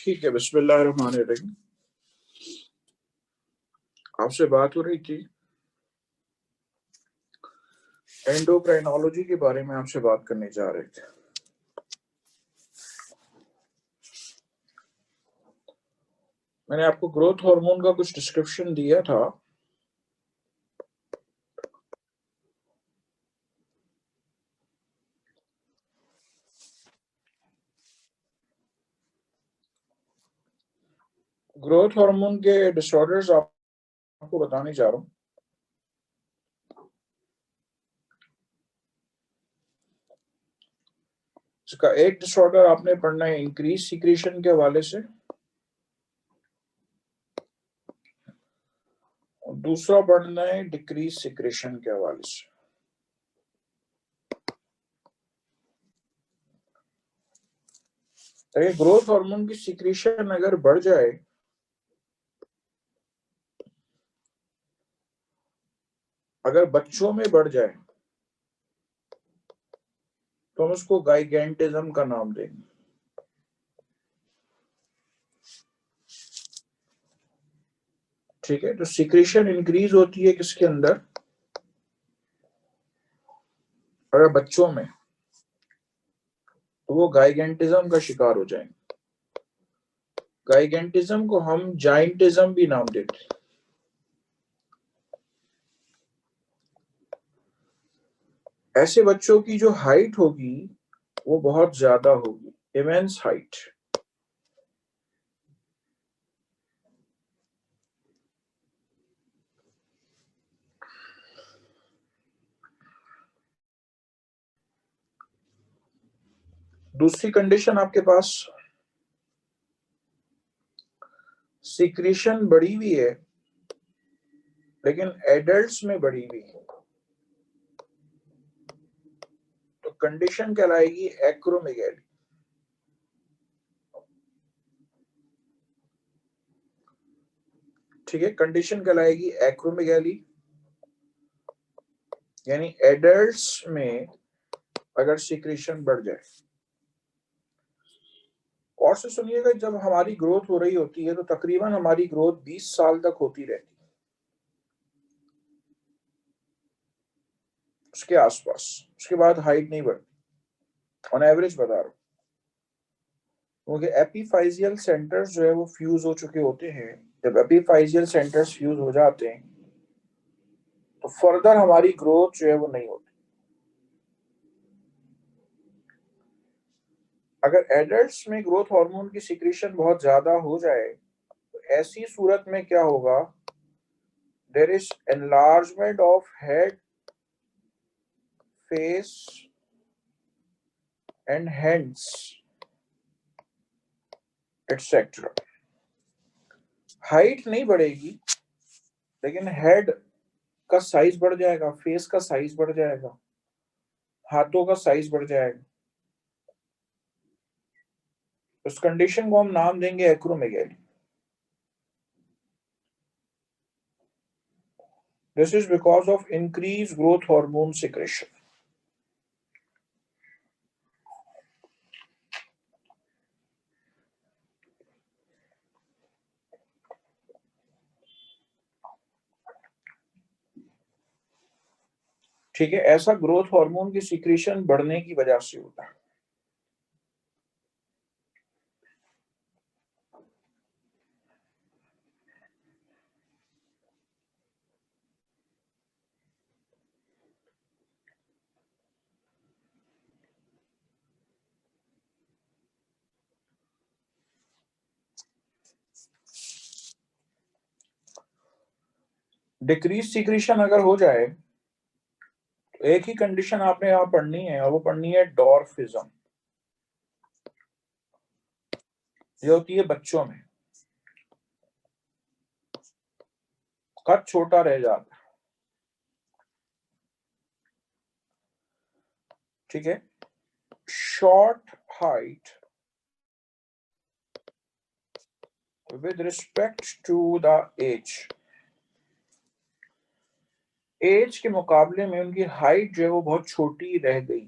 ठीक है, बिस्मिल्लाहिर्रहमानिर्रहीम। आपसे बात हो रही थी एंडोक्राइनोलॉजी के बारे में, आपसे बात करने जा रहे थे। मैंने आपको ग्रोथ हार्मोन का कुछ डिस्क्रिप्शन दिया था। ग्रोथ हार्मोन के डिसऑर्डर्स आपको बताने जा रहा हूँ। इसका एक डिसऑर्डर आपने पढ़ना है इंक्रीज सीक्रेशन के हवाले से, और दूसरा पढ़ना है डिक्रीज सीक्रेशन के हवाले से। तो ग्रोथ हार्मोन की सीक्रेशन अगर बढ़ जाए, अगर बच्चों में बढ़ जाए, तो हम उसको गाइगेंटिज्म का नाम देंगे। ठीक है, तो सीक्रेशन इंक्रीज होती है किसके अंदर? अगर बच्चों में, तो वो गाइगेंटिज्म का शिकार हो जाएंगे। गाइगेंटिज्म को हम जाइंटिज्म भी नाम देते हैं। ऐसे बच्चों की जो हाइट होगी वो बहुत ज्यादा होगी, इमेंस हाइट। दूसरी कंडीशन आपके पास, सीक्रेशन बढ़ी हुई है लेकिन एडल्ट्स में बढ़ी हुई है, तो कंडीशन कहलाएगी एक्रोमेगैली। ठीक है, कंडीशन कहलाएगी एक्रोमेगैली, यानी एडल्ट्स में अगर सीक्रेशन बढ़ जाए। और से सुनिएगा, जब हमारी ग्रोथ हो रही होती है तो तकरीबन हमारी ग्रोथ 20 साल तक होती रहती है, उसके आसपास। उसके बाद हाइट नहीं बढ़ती, ऑन एवरेज बता रहा हूँ, क्योंकि एपीफाइजियल सेंटर्स जो है वो फ्यूज हो चुके होते हैं। जब एपीफाइजियल सेंटर्स फ्यूज हो जाते हैं तो फर्दर हमारी ग्रोथ जो है वो नहीं होती। अगर एडल्ट्स में ग्रोथ हार्मोन की सिक्रीशन बहुत ज्यादा हो जाए तो ऐसी सूरत में क्या होगा? There is enlargement of head, face and hands etcetera. Height नहीं बढ़ेगी लेकिन हेड का साइज बढ़ जाएगा, फेस का साइज बढ़ जाएगा, हाथों का साइज बढ़ जाएगा। उस कंडीशन को हम नाम देंगे acromegaly. This is because of increased growth hormone secretion. ठीक है, ऐसा ग्रोथ हार्मोन की सिक्रीशन बढ़ने की वजह से होता है। डिक्रीज सिक्रीशन अगर हो जाए तो एक ही कंडीशन आपने यहां पढ़नी है, और वो पढ़नी है डॉर्फिज्म। ये होती है बच्चों में, कद छोटा रह जाता है। ठीक है, short height with respect to the age, age के मुकाबले में उनकी हाइट जो है वो बहुत छोटी रह गई,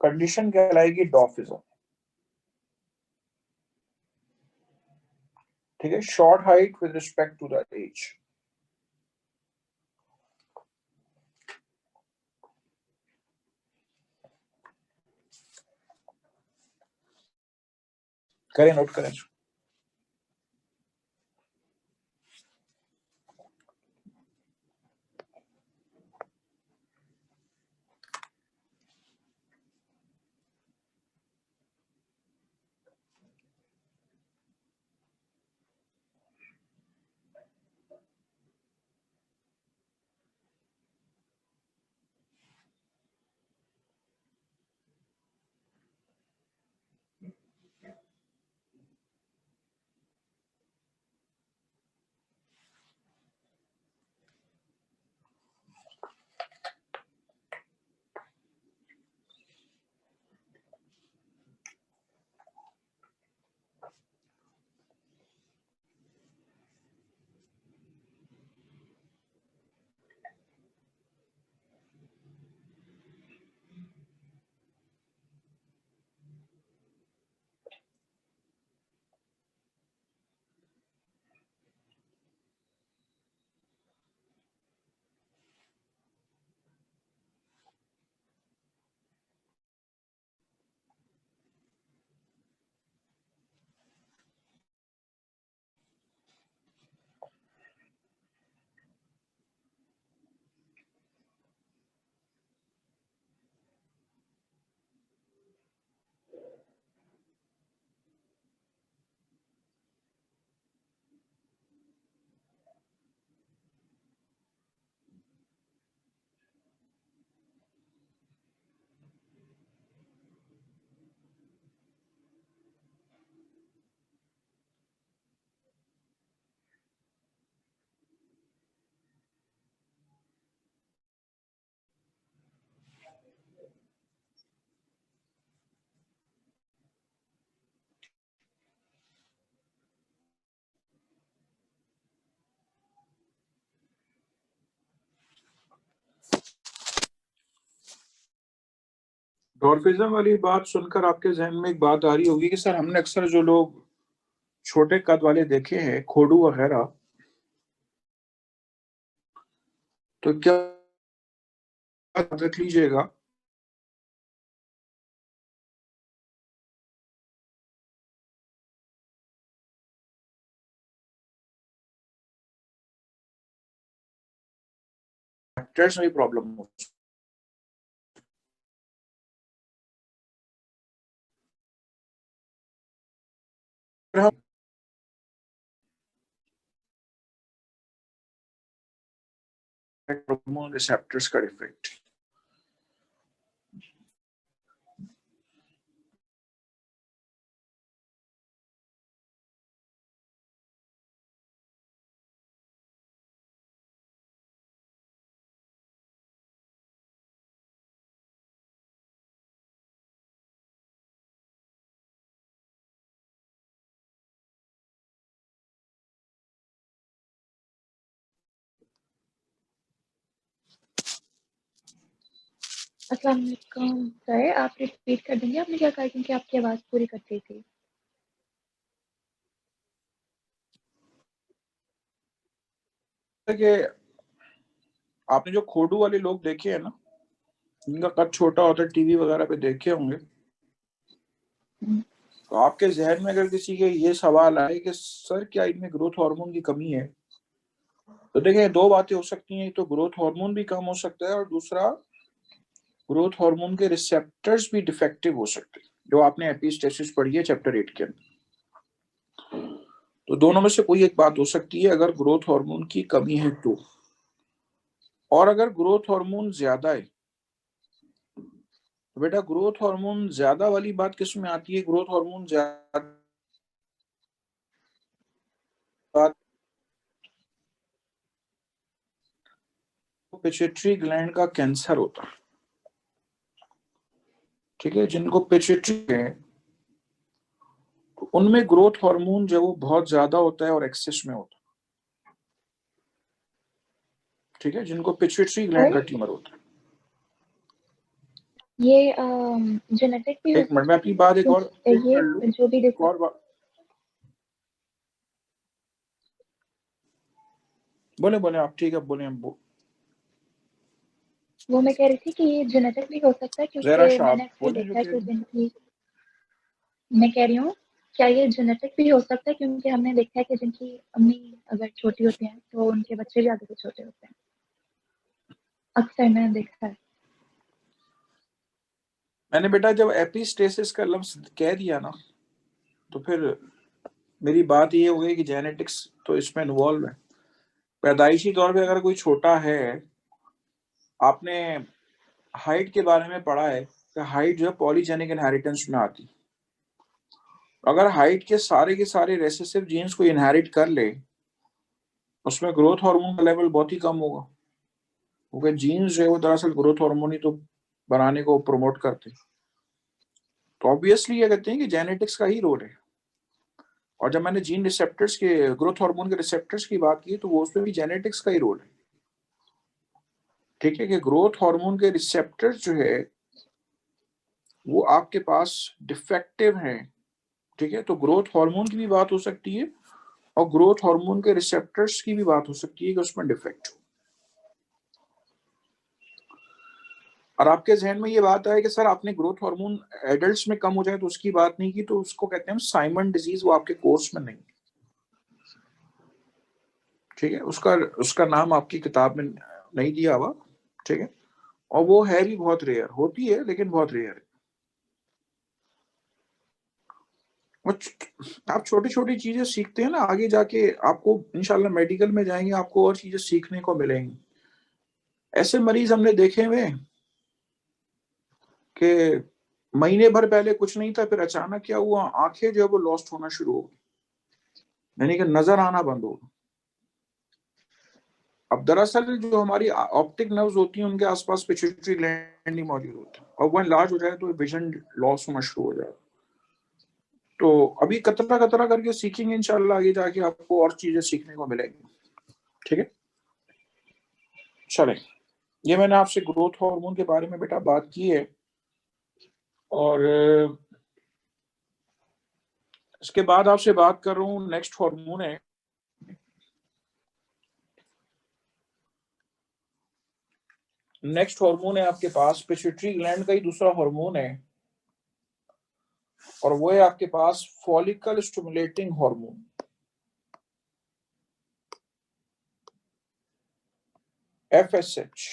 कंडीशन कहलाएगी डॉर्फिज्म। ठीक है, short height with respect to the age. करें, नोट करें। डॉर्फिज्म वाली बात सुनकर आपके जहन में एक बात आ रही होगी कि सर हमने अक्सर जो लोग छोटे कद वाले देखे हैं, खोडू वगैरह, तो क्या रख लीजिएगा फैक्टर्स में प्रॉब्लम हो। हार्मोन रिसेप्टर्स का डिफेक्ट। अस्सलाम वालेकुम सर, आप रिपीट कर देंगे आपने क्या कहा, क्योंकि आपकी आवाज़ पूरी कट गई थी। कि आपने जो खोडू वाले लोग देखे हैं ना, इनका कद छोटा होता है, टीवी वगैरह पे देखे होंगे, तो आपके जहन में अगर किसी के ये सवाल आए कि सर क्या इनमें ग्रोथ हार्मोन की कमी है, तो देखिए दो बातें हो सकती हैं। तो ग्रोथ हार्मोन भी कम हो सकता है और दूसरा ग्रोथ हार्मोन के रिसेप्टर्स भी डिफेक्टिव हो सकते हैं, जो आपने एपिस्टेसिस पढ़ी है चैप्टर 8 के अंदर। तो दोनों में से कोई एक बात हो सकती है अगर ग्रोथ हार्मोन की कमी है तो। और अगर ग्रोथ हार्मोन ज्यादा है तो बेटा ग्रोथ हार्मोन ज्यादा वाली बात किस में आती है? ग्रोथ हार्मोन ज्यादा पिट्यूटरी ग्लैंड का कैंसर होता है। ठीक है, जिनको पिट्यूटरी है तो उनमें ग्रोथ हार्मोन जो वो बहुत ज्यादा होता है और एक्सेस में होता है। ठीक है, जिनको पिट्यूटरी ग्लैंड का ट्यूमर होता है। ये जेनेटिक भी हो एक मिनट में अपनी बात एक और ये जो भी एक और बोले बोले आप, ठीक है बोले वो मैं कह रही थी कि ये जेनेटिक भी हो सकता है, जरा क्योंकि शार्प मैंने अक्सर बोले जो देखा है कह कि रही हैं। जिनकी, मैं कह रही हूँ क्या ये जेनेटिक भी हो सकता है, क्योंकि हमने देखा है कि जिनकी अम्मी अगर छोटी होती हैं तो उनके बच्चे भी आगे से छोटे होते हैं, अक्सर मैंने देखा है। मैंने बेटा जब एपिस्टेसिस का लफ्ज कह दिया ना, तो फिर मेरी बात ये हो गई कि जेनेटिक्स तो इसमें इन्वॉल्व है। पैदाइशी तौर पे अगर कोई छोटा है, आपने हाइट के बारे में पढ़ा है कि हाइट जो है पॉलीजेनिक इनहेरिटेंस में आती। अगर हाइट के सारे रेसेसिव जीन्स को इनहेरिट कर ले, उसमें ग्रोथ हार्मोन का लेवल बहुत ही कम होगा, क्योंकि जीन्स जो है वो दरअसल ग्रोथ हार्मोन ही तो बनाने को प्रमोट करते हैं। तो ऑब्वियसली ये कहते हैं कि जेनेटिक्स का ही रोल है। और जब मैंने जीन रिसेप्टर्स के, ग्रोथ हार्मोन के रिसेप्टर्स की बात की, तो वो उसमें भी जेनेटिक्स का ही रोल है। ठीक है, कि ग्रोथ हार्मोन के रिसेप्टर्स जो है वो आपके पास डिफेक्टिव हैं। ठीक है, तो ग्रोथ हार्मोन की भी बात हो सकती है और ग्रोथ हार्मोन के रिसेप्टर्स की भी बात हो सकती है कि उसमें डिफेक्ट हो। और आपके जहन में ये बात आए कि सर आपने ग्रोथ हार्मोन एडल्ट्स में कम हो जाए तो उसकी बात नहीं की, तो उसको कहते हैं साइमन डिजीज, वो आपके कोर्स में नहीं। ठीक है, उसका उसका नाम आपकी किताब में नहीं दिया हुआ। ठीक है, और वो है भी बहुत रेयर, होती है लेकिन बहुत रेयर है। आप छोटी छोटी चीजें सीखते हैं ना, आगे जाके आपको इंशाल्लाह मेडिकल में जाएंगे आपको और चीजें सीखने को मिलेंगी। ऐसे मरीज हमने देखे हुए कि महीने भर पहले कुछ नहीं था, फिर अचानक क्या हुआ, आंखें जो है वो लॉस्ट होना शुरू हो गई, यानी कि नजर आना बंद हो गया। अब दरअसल जो हमारी ऑप्टिक नर्व्स होती हैं उनके आसपास पिट्यूटरी ग्लैंड नहीं मौजूद होती, और वो इलाज हो जाए तो विजन लॉस होना शुरू हो जाए। तो अभी कतरा कतरा करके सीखेंगे, इंशाल्लाह आगे जाके आपको और चीजें सीखने को मिलेंगी। ठीक है, चले, ये मैंने आपसे ग्रोथ हार्मोन के बारे में बेटा बात की है। और इसके बाद आपसे बात कर रहा हूँ, नेक्स्ट हार्मोन है, नेक्स्ट हार्मोन है आपके पास पिट्यूटरी ग्लैंड का ही दूसरा हार्मोन है, और वो है आपके पास follicle stimulating hormone, FSH।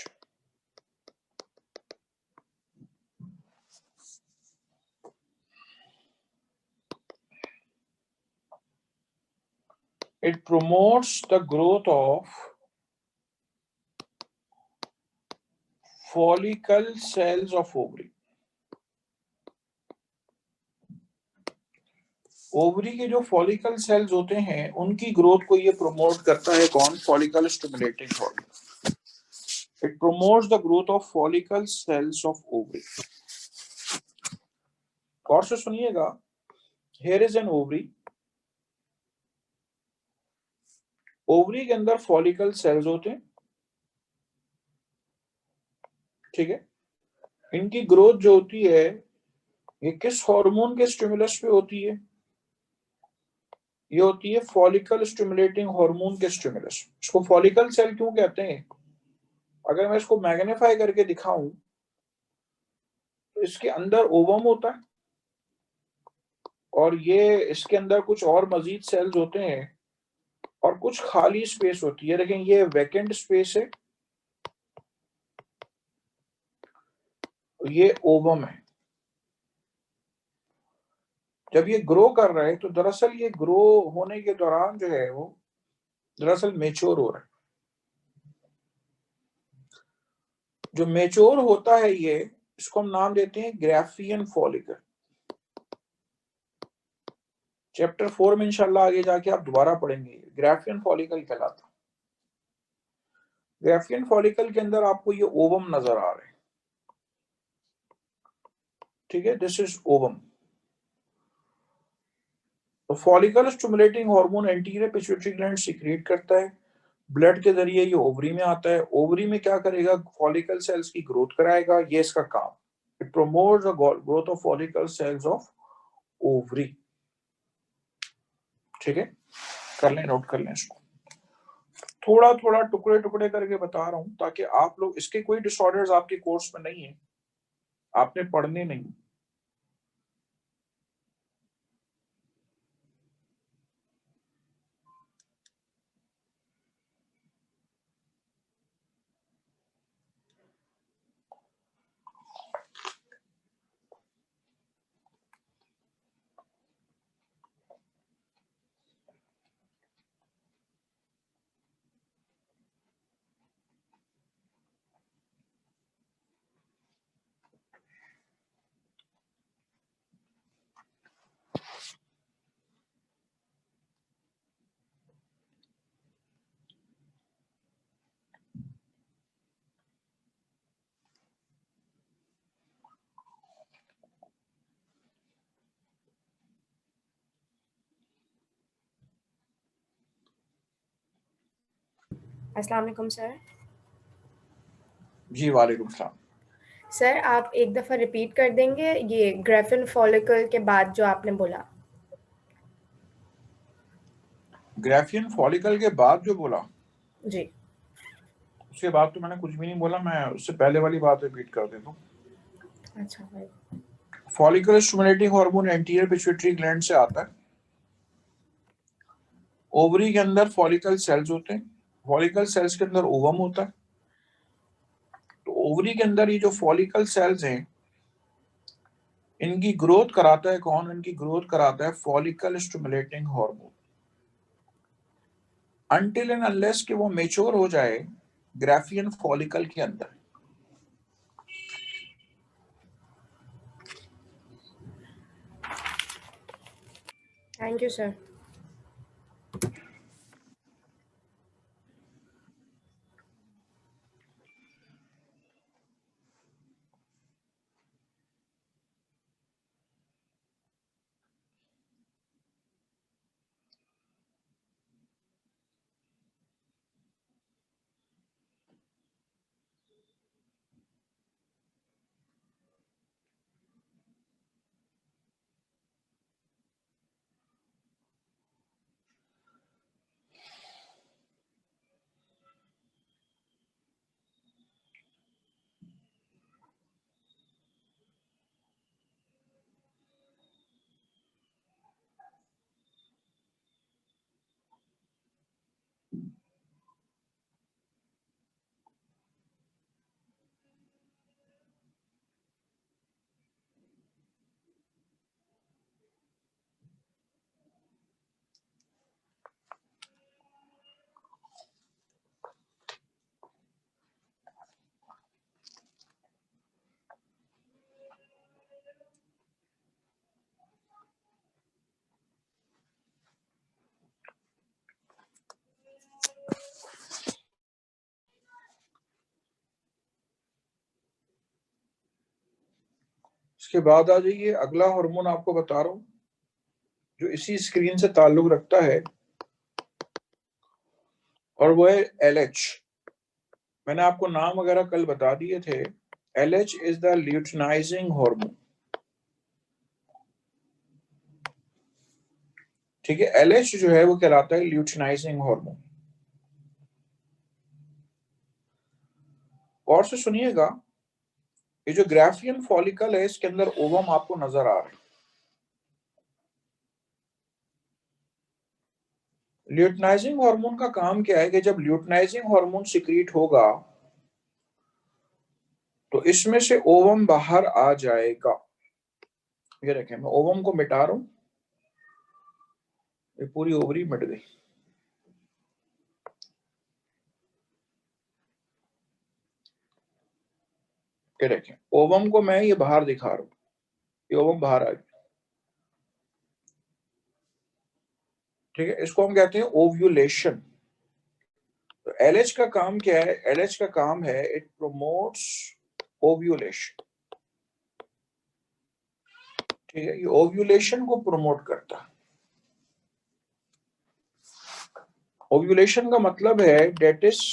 It promotes the growth of follicle cells of ovary। Ovary के जो फॉलिकल सेल्स होते हैं उनकी ग्रोथ को ये प्रमोट करता है। कौन? Follicle stimulating hormone. It promotes the growth of follicle sales of ovary. और से सुनिएगा, here is an ovary, ovary के अंदर फॉलिकल सेल्स होते हैं। ठीक है, इनकी ग्रोथ जो होती है ये किस हार्मोन के स्टिमुलस पे होती है? ये होती है फॉलिकल स्टिमुलेटिंग हार्मोन के स्टिमुलस। इसको फॉलिकल सेल क्यों कहते हैं? अगर मैं इसको मैग्नीफाई करके दिखाऊं तो इसके अंदर ओवम होता है, और ये इसके अंदर कुछ और मजीद सेल्स होते हैं, और कुछ खाली स्पेस होती है, लेकिन ये वैकेंट स्पेस है, ये ओवम है। जब ये ग्रो कर रहा है तो दरअसल ये ग्रो होने के दौरान जो है वो दरअसल मेच्योर हो रहा है। जो मेच्योर होता है ये, इसको हम नाम देते हैं ग्राफियन फॉलिकल। चैप्टर 4 में इंशाल्लाह आगे जाके आप दोबारा पढ़ेंगे, ग्राफियन फॉलिकल कहलाता है। ग्राफियन फॉलिकल के अंदर आपको ये ओवम नजर आ रहे हैं। ठीक है, दिस इज ओवम। तो follicle stimulating hormone anterior pituitary gland secret करता है, ब्लड के जरिए ये ओवरी में आता है। ओवरी में क्या करेगा? फॉलिकल सेल्स की ग्रोथ कराएगा, ये इसका काम। It promotes the growth of follicle sales of ovary. ठीक है, कर लें, नोट कर लें इसको। थोड़ा थोड़ा टुकड़े टुकड़े करके बता रहा हूँ ताकि आप लोग, इसके कोई डिसऑर्डर्स आपके कोर्स में नहीं है, आपने पढ़ने नहीं। अस्सलाम वालेकुम सर। जी वालेकुम सलाम। सर आप एक दफ़ा रिपीट कर देंगे ये ग्रेफिन फॉलिकल के बाद जो आपने बोला। ग्राफियन फॉलिकल के बाद जो बोला, जी। उसके बाद तो मैंने कुछ भी नहीं बोला, मैं उससे पहले वाली बात रिपीट कर देता हूँ। अच्छा भाई। Follicle stimulating hormone anterior pituitary gland से आता है। ओवरी के अंदर फॉलिकल सेल्स होते हैं, फॉलिकल सेल्स के अंदर ओवम होता है। तो ओवरी के अंदर ये जो फॉलिकल सेल्स हैं, इनकी ग्रोथ कराता है कौन? इनकी ग्रोथ कराता है follicle stimulating hormone. Until and unless कि वो मेच्योर हो जाए ग्राफियन फॉलिकल के अंदर। Thank you sir. इसके बाद आ जाइए, अगला हार्मोन आपको बता रहा हूँ जो इसी स्क्रीन से ताल्लुक रखता है, और वो है LH। मैंने आपको नाम वगैरह कल बता दिए थे। LH is the luteinizing hormone. ठीक है, LH जो है वो कहलाता है ल्यूटिनाइजिंग हार्मोन। और से सुनिएगा, ये जो ग्राफियन फॉलिकल है इसके अंदर ओवम आपको नजर आ रहा है। ल्यूटिनाइजिंग हार्मोन का काम क्या है कि जब ल्यूटिनाइजिंग हार्मोन सिक्रीट होगा तो इसमें से ओवम बाहर आ जाएगा। ये देखें, मैं ओवम को मिटा रहा हूं, ये पूरी ओवरी मिट गई। ये देखें, ओवम को मैं ये बाहर दिखा रहा हूं, ये ओवम बाहर आ गया। ठीक है, इसको हम कहते हैं ओव्यूलेशन। तो LH का काम क्या है? LH का काम है इट प्रोमोट्स ओव्यूलेशन। ठीक है, ये ओव्यूलेशन को प्रमोट करता है। ओव्यूलेशन का मतलब है that is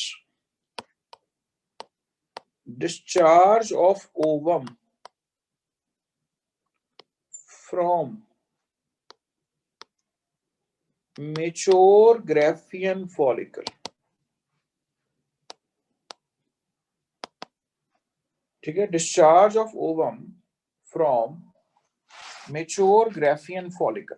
discharge of ovum from mature Graafian follicle. ठीक है, discharge of ovum from mature Graafian follicle.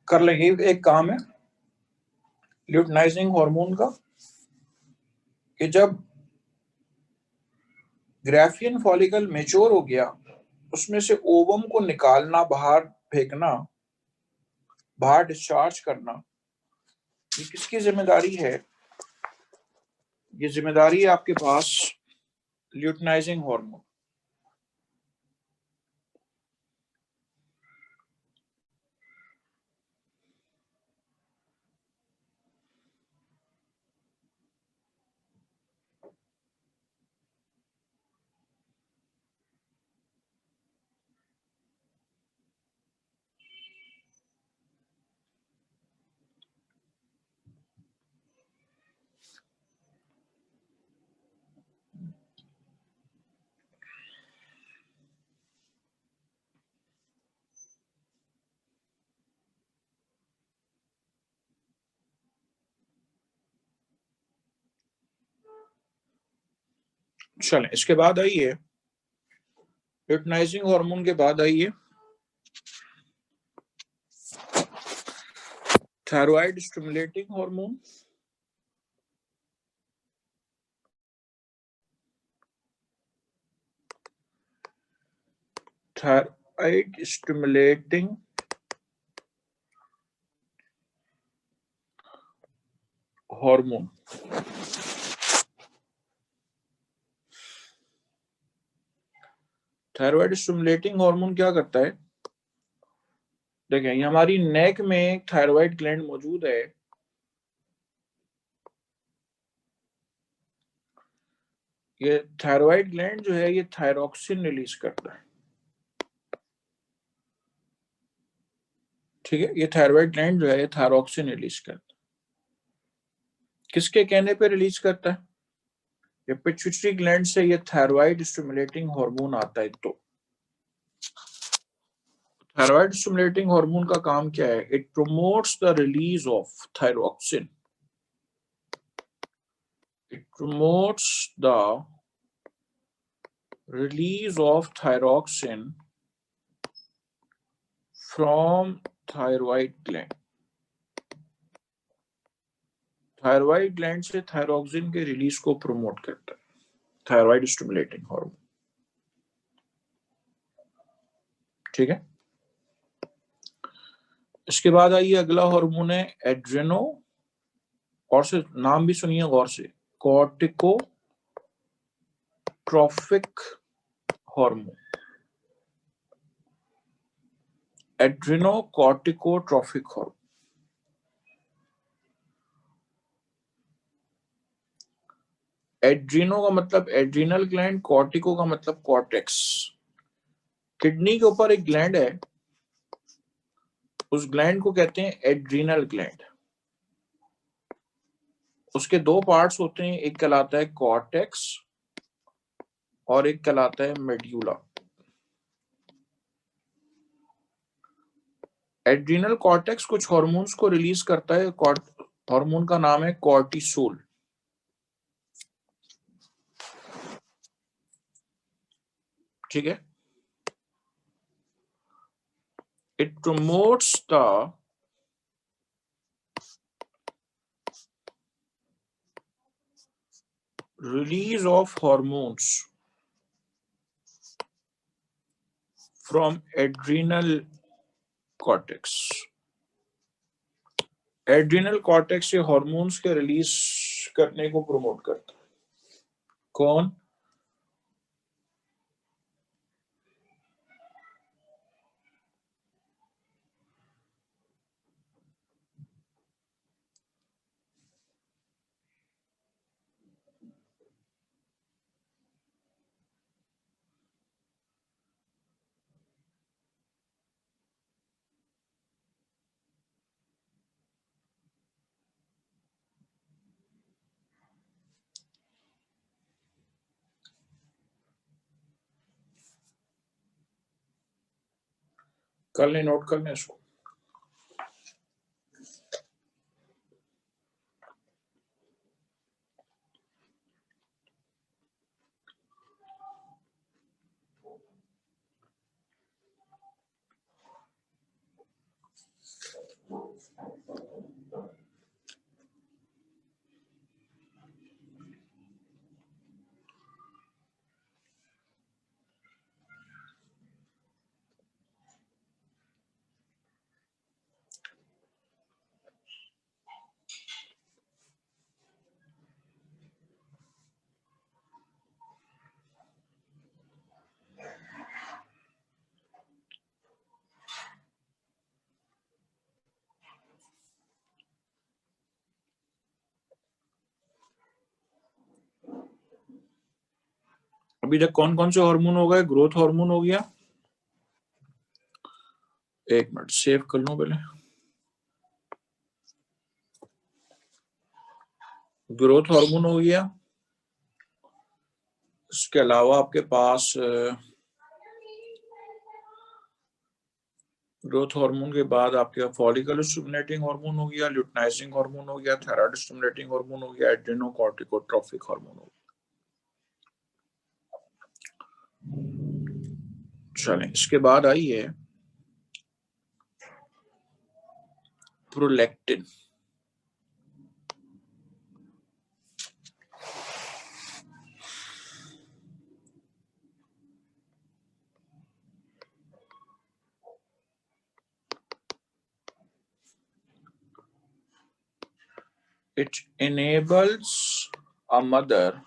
कर लेंगे, एक काम है ल्यूटिनाइजिंग हार्मोन का कि जब ग्राफियन फॉलिकल मेच्योर हो गया, उसमें से ओवम को निकालना, बाहर फेंकना, बाहर डिस्चार्ज करना, ये किसकी जिम्मेदारी है? ये जिम्मेदारी है आपके पास ल्यूटिनाइजिंग हार्मोन। चलें, इसके बाद आइए ल्यूटिनाइजिंग हार्मोन के बाद आइए thyroid stimulating hormone. Thyroid stimulating hormone. Thyroid stimulating hormone क्या करता है? देखें, ये हमारी नेक में एक थायराइड ग्लैंड मौजूद है। ये थायराइड ग्लैंड जो है ये थायरोक्सिन रिलीज करता है। ठीक है, ये थायराइड ग्लैंड जो है ये थायरोक्सिन रिलीज करता है। किसके कहने पे रिलीज करता है? ये पिट्यूटरी ग्लैंड से ये थायराइड स्टिमुलेटिंग हार्मोन आता है। तो थायराइड स्टिमुलेटिंग हार्मोन का काम क्या है? It promotes the release of thyroxine. It promotes the release of thyroxine from thyroid gland. Thyroid gland से थायरोक्सिन के रिलीज को प्रमोट करता है थायराइड स्टिमुलेटिंग हार्मोन। ठीक है, इसके बाद आइए अगला हार्मोन है एड्रेनो, और से नाम भी सुनिए गौर से, corticotrophic hormone. Adreno corticotrophic hormone. Adreno का मतलब एड्रीनल ग्लैंड, कॉर्टिको का मतलब कॉर्टेक्स। किडनी के ऊपर एक ग्लैंड है, उस ग्लैंड को कहते हैं एड्रीनल ग्लैंड। उसके दो पार्ट्स होते हैं, एक कहलाता है कॉर्टेक्स और एक कहलाता है मेड्यूला। एड्रीनल कॉर्टेक्स कुछ हार्मोन्स को रिलीज करता है। हार्मोन का नाम है कॉर्टिसोल। ठीक है, it promotes the release of hormones from adrenal cortex। Adrenal cortex से हार्मोन्स के रिलीज करने को प्रमोट करता है। कौन? कर लें, नोट कर लें इसको। अभी तक कौन कौन से हार्मोन हो गए? ग्रोथ हार्मोन हो गया, एक मिनट सेव कर लूं पहले। ग्रोथ हार्मोन हो गया, इसके अलावा आपके पास ग्रोथ हार्मोन के बाद आपके फॉलिकल स्टिमुलेटिंग हार्मोन हो गया, ल्यूटिनाइजिंग हार्मोन हो गया, थायराइड स्टिमुलेटिंग हार्मोन हो गया, एड्रेनोकॉर्टिकोट्रोफिक हार्मोन हो गया। चलें, इसके बाद आई है prolactin. It enables a mother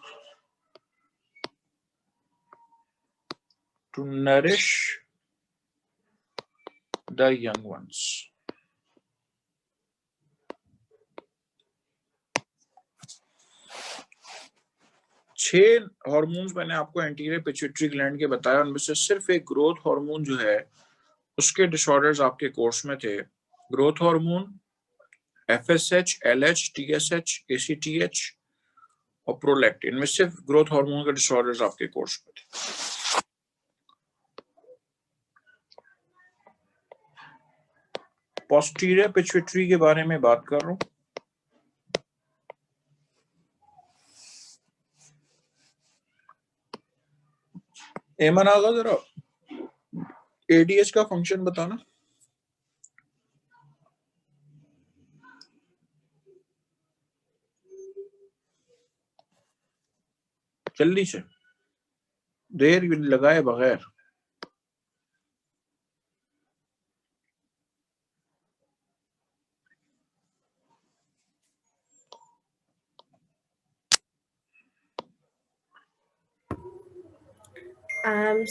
to nourish the young ones. छह हार्मोन्स मैंने आपको एंटीरियर पिट्यूटरी ग्लैंड के बताया, उनमें से सिर्फ एक ग्रोथ हार्मोन जो है उसके डिसऑर्डर्स आपके कोर्स में थे। Growth hormone FSH, LH, TSH, ACTH और प्रोलैक्टिन, इनमें सिर्फ ग्रोथ हार्मोन के डिसऑर्डर्स आपके कोर्स में थे। पोस्टीरियर पिट्यूटरी के बारे में बात कर रहा हूं। एमन आगा जरा ADH का फंक्शन बताना। जल्दी से, देर लगाए बगैर।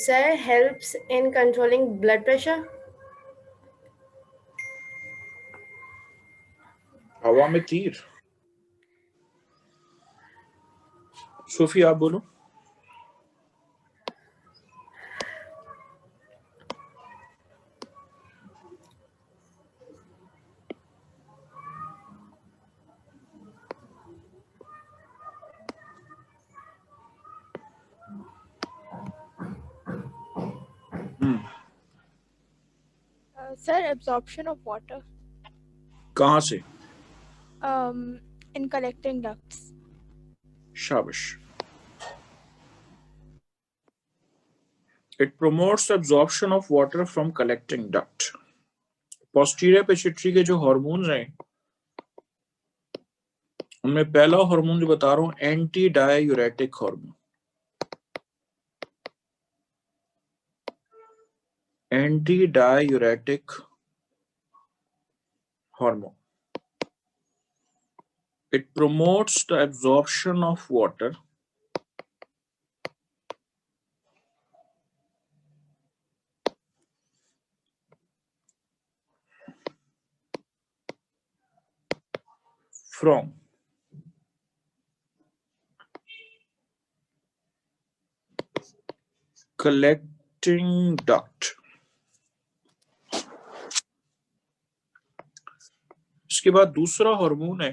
Sir, helps in controlling blood pressure. हवा में तीर। सोफी आप बोलो। Sir, absorption of water कहां से? in collecting ducts. शाबाश। It promotes absorption of water from collecting duct. Posterior pituitary के जो हार्मोन्स हैं उनमें पहला हार्मोन जो बता रहा हूं anti diuretic hormone. Anti diuretic hormone, it promotes the absorption of water from collecting duct। इसके बाद दूसरा हार्मोन है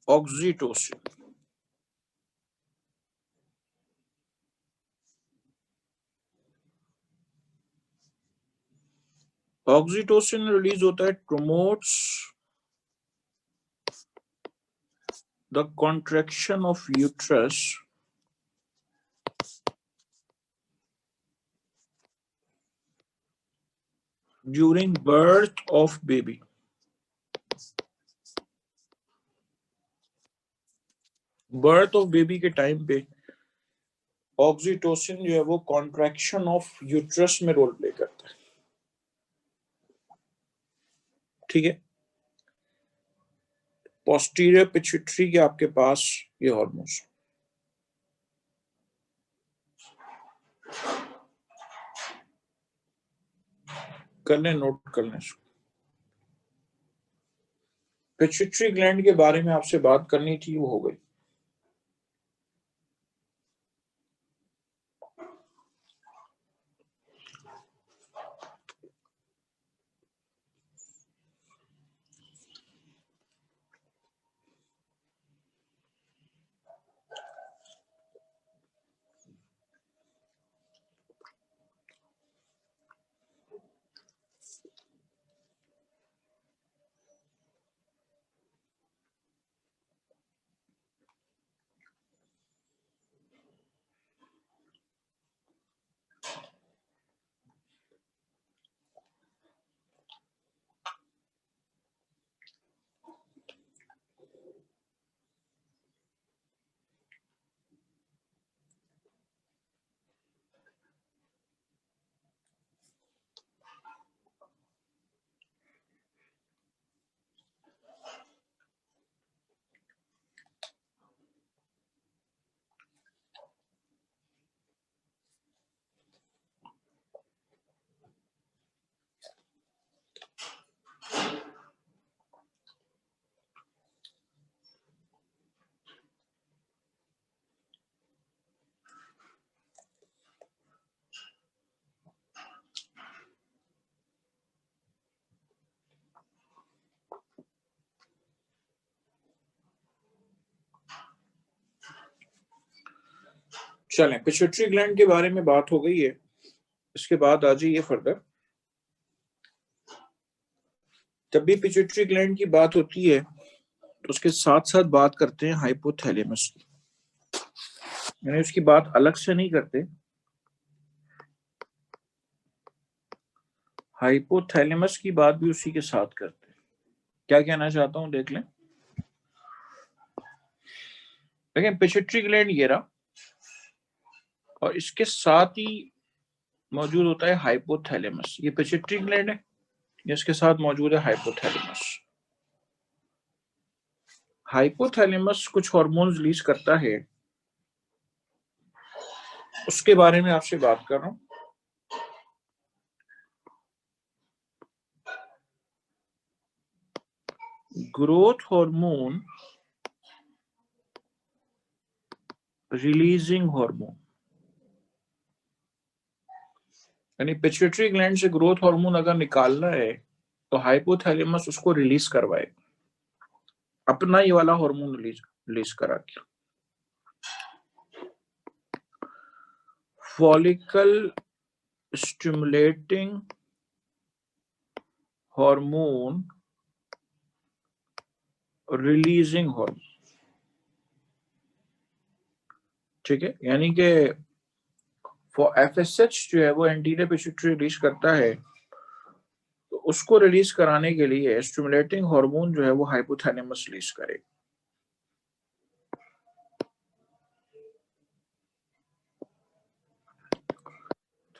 ऑक्सीटोसिन। ऑक्सीटोसिन रिलीज होता है, promotes the contraction of uterus during birth of baby. Birth of baby के time पे oxytocin जो है वो कॉन्ट्रैक्शन ऑफ यूट्रस में रोल प्ले करता है। ठीक है, पोस्टीरियर पिट्यूटरी के आपके पास ये हार्मोन्स कर लें, नोट कर लें। पिट्यूटरी ग्लैंड के बारे में आपसे बात करनी थी, वो हो गई। चलें, पिट्यूटरी ग्लैंड के बारे में बात हो गई है, इसके बाद आ जाइए फर्दर। जब भी पिट्यूटरी ग्लैंड की बात होती है तो उसके साथ साथ बात करते हैं हाइपोथैलेमस की, यानी उसकी बात अलग से नहीं करते, हाइपोथैलेमस की बात भी उसी के साथ करते हैं। क्या कहना चाहता हूं देख लें। लेकिन पिट्यूटरी ग्लैंड ये रहा और इसके साथ ही मौजूद होता है हाइपोथैलेमस। ये पिट्यूटरी ग्लैंड है, इसके साथ मौजूद है हाइपोथैलेमस। हाइपोथैलेमस कुछ हार्मोन्स रिलीज करता है, उसके बारे में आपसे बात कर रहा हूं। ग्रोथ हार्मोन, रिलीजिंग हार्मोन, यानी पिट्यूटरी ग्लैंड से ग्रोथ हार्मोन अगर निकालना है तो हाइपोथैलेमस उसको रिलीज करवाए, अपना ही वाला हार्मोन रिलीज करा के। Follicle stimulating hormone, releasing hormone. ठीक है, यानी कि FSH जो है वो एंटीरियर पिट्यूटरी रिलीज करता है, तो उसको रिलीज कराने के लिए स्टिमुलेटिंग हार्मोन जो है वो हाइपोथैलेमस रिलीज करे।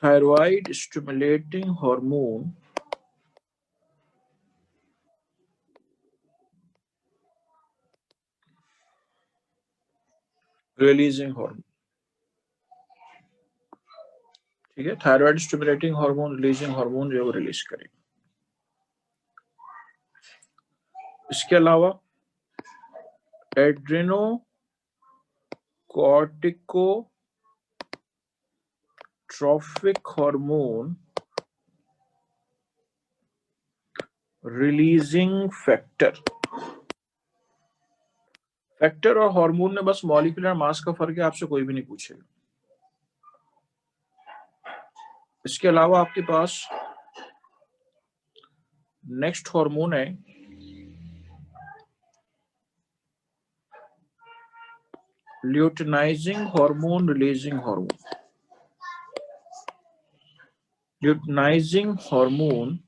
Thyroid stimulating hormone, releasing hormone. ठीक है, thyroid stimulating hormone, releasing hormone जो है वो रिलीज करे। इसके अलावा adreno corticotrophic hormone, releasing factor. Factor और हार्मोन में बस मॉलिक्यूलर मास का फर्क है, आपसे कोई भी नहीं पूछेगा। इसके अलावा आपके पास नेक्स्ट हार्मोन है luteinizing hormone releasing hormone. Luteinizing hormone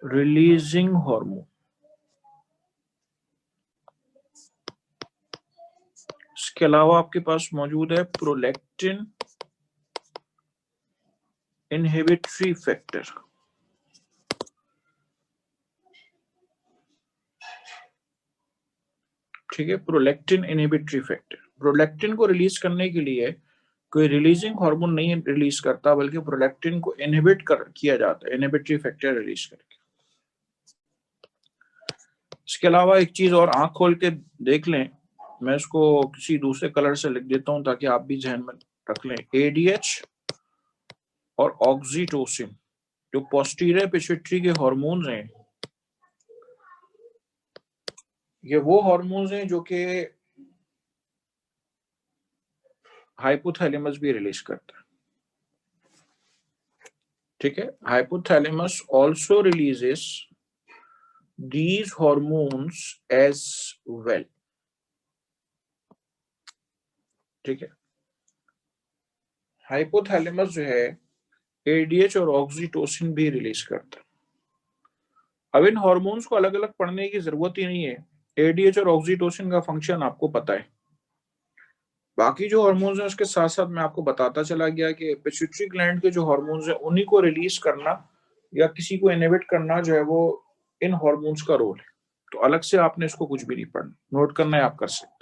releasing hormone. इसके अलावा आपके पास मौजूद है प्रोलैक्टिन इनहिबिटरी फैक्टर। ठीक है, प्रोलैक्टिन इनहिबिटरी फैक्टर। प्रोलैक्टिन को रिलीज करने के लिए कोई रिलीजिंग हार्मोन नहीं रिलीज करता, बल्कि प्रोलैक्टिन को इनहिबिट किया जाता है इनहिबिटरी फैक्टर रिलीज करके। इसके अलावा एक चीज और आंख खोल के देख लें, मैं इसको किसी दूसरे कलर से लिख देता हूं ताकि आप भी ध्यान में रख लें। एडीएच और ऑक्सीटोसिन जो पोस्टीरियर पिट्यूटरी के हार्मोन्स हैं, ये वो हार्मोन्स हैं जो कि हाइपोथैलेमस भी रिलीज करता है। ठीक है, hypothalamus also releases these hormones as well। ठीक है, हाइपोथैलेमस जो है एडीएच और ऑक्सीटोसिन भी रिलीज करता है। अब इन हार्मोन्स को अलग अलग पढ़ने की जरूरत ही नहीं है, एडीएच और ऑक्सीटोसिन का फंक्शन आपको पता है। बाकी जो हार्मोन्स हैं उसके साथ साथ मैं आपको बताता चला गया कि पिट्यूटरी ग्लैंड के जो हार्मोन्स हैं उन्हीं को रिलीज करना या किसी को इनहिबिट करना जो है वो इन हार्मोन्स का रोल है। तो अलग से आपने इसको कुछ भी नहीं पढ़ना, नोट करना है आप कर सकते।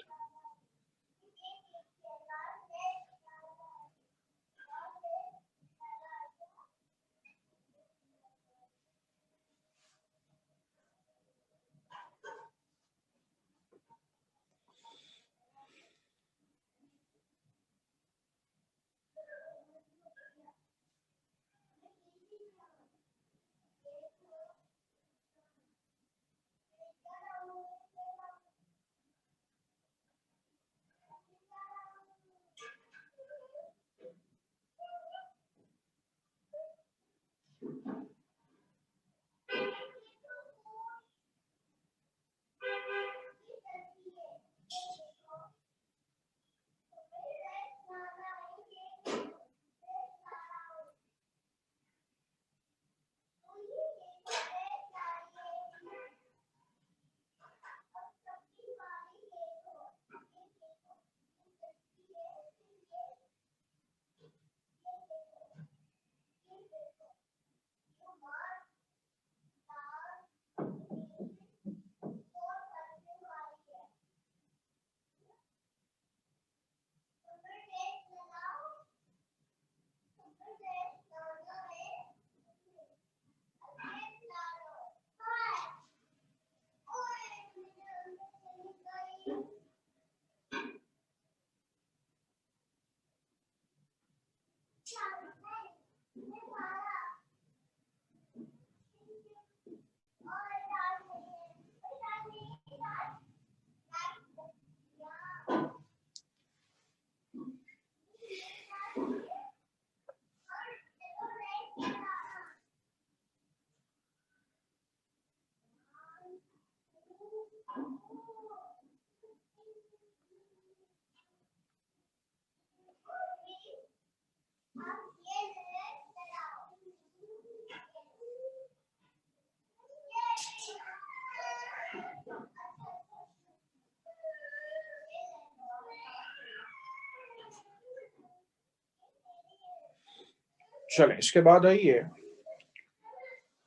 चलें, इसके बाद आइए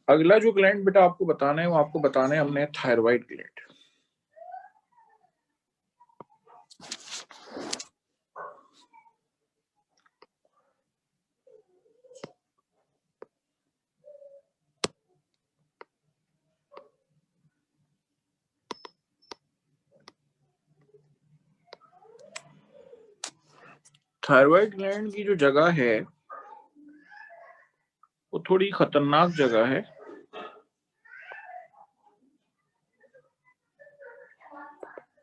अगला जो ग्लैंड बेटा आपको बताना है वो आपको बताना है हमने थायराइड ग्लैंड। थायराइड ग्लैंड की जो जगह है वो थोड़ी खतरनाक जगह है।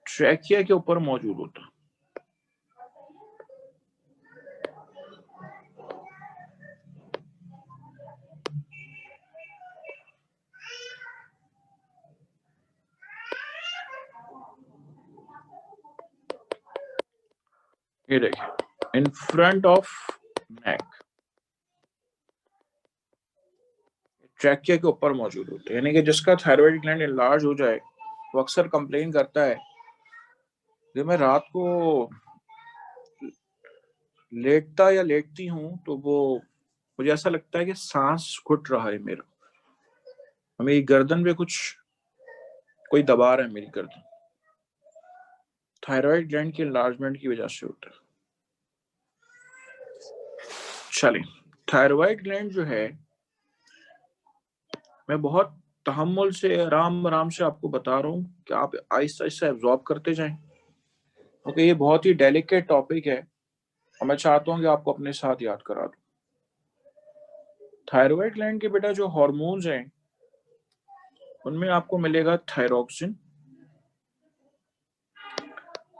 ट्रैकिया के ऊपर मौजूद होता। ये देखिए in front of neck, trachea के ऊपर मौजूद होते हैं। यानी कि जिसका थायराइड ग्लैंड इनलार्ज हो जाए वो अक्सर कंप्लेन करता है जब मैं रात को लेटता या लेटती हूँ तो वो मुझे ऐसा लगता है कि सांस घुट रहा है मेरा, मेरी गर्दन पे कुछ कोई दबा रहा है मेरी गर्दन। थायराइड ग्लैंड के इनलार्जमेंट की वजह से होता है। चलिए, थायराइड ग्लैंड जो है मैं बहुत तहम्मुल से आराम आराम से आपको बता रहा हूँ कि आप आहिस्ता आहिस्ता एब्जॉर्ब करते जाएं, क्योंकि ये बहुत ही डेलिकेट टॉपिक है और मैं चाहता हूँ कि आपको अपने साथ याद करा दूं। थायराइड ग्लैंड के बेटा जो हार्मोन्स हैं उनमें आपको मिलेगा थायरोक्सिन।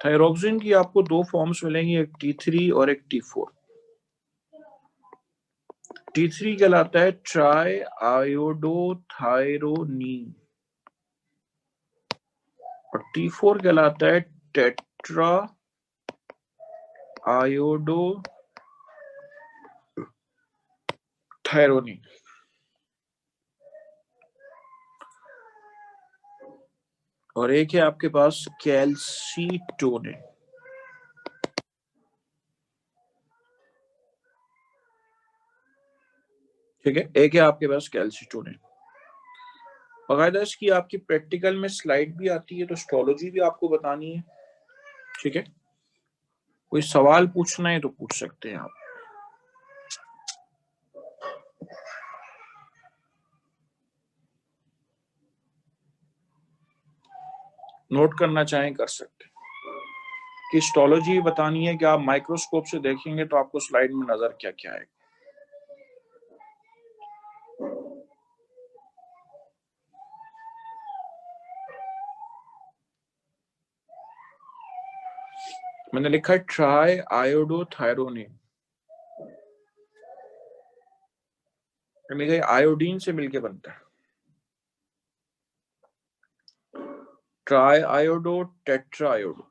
थायरोक्सिन की आपको दो फॉर्म्स मिलेंगी, एक T3 और एक T4। T3 कहलाता है ट्राई आयोडोथायरोनीन और T4 कहलाता है टेट्रा आयोडोथायरोनीन। और एक है आपके पास कैल्सीटोनिन। ठीक है, एक है आपके पास कैल्सीटोनिन। बाकायदा इसकी आपकी प्रैक्टिकल में स्लाइड भी आती है, तो हिस्टोलॉजी भी आपको बतानी है। ठीक है, कोई सवाल पूछना है तो पूछ सकते हैं आप। नोट करना चाहें कर सकते हैं। कि हिस्टोलॉजी बतानी है कि आप माइक्रोस्कोप से देखेंगे तो आपको स्लाइड में नजर क्या क्या आएगा। मैंने लिखा है ट्राई आयोडोथायरोनिन, यानी आयोडीन से मिलके बनता है। Try iodo tetra iodo,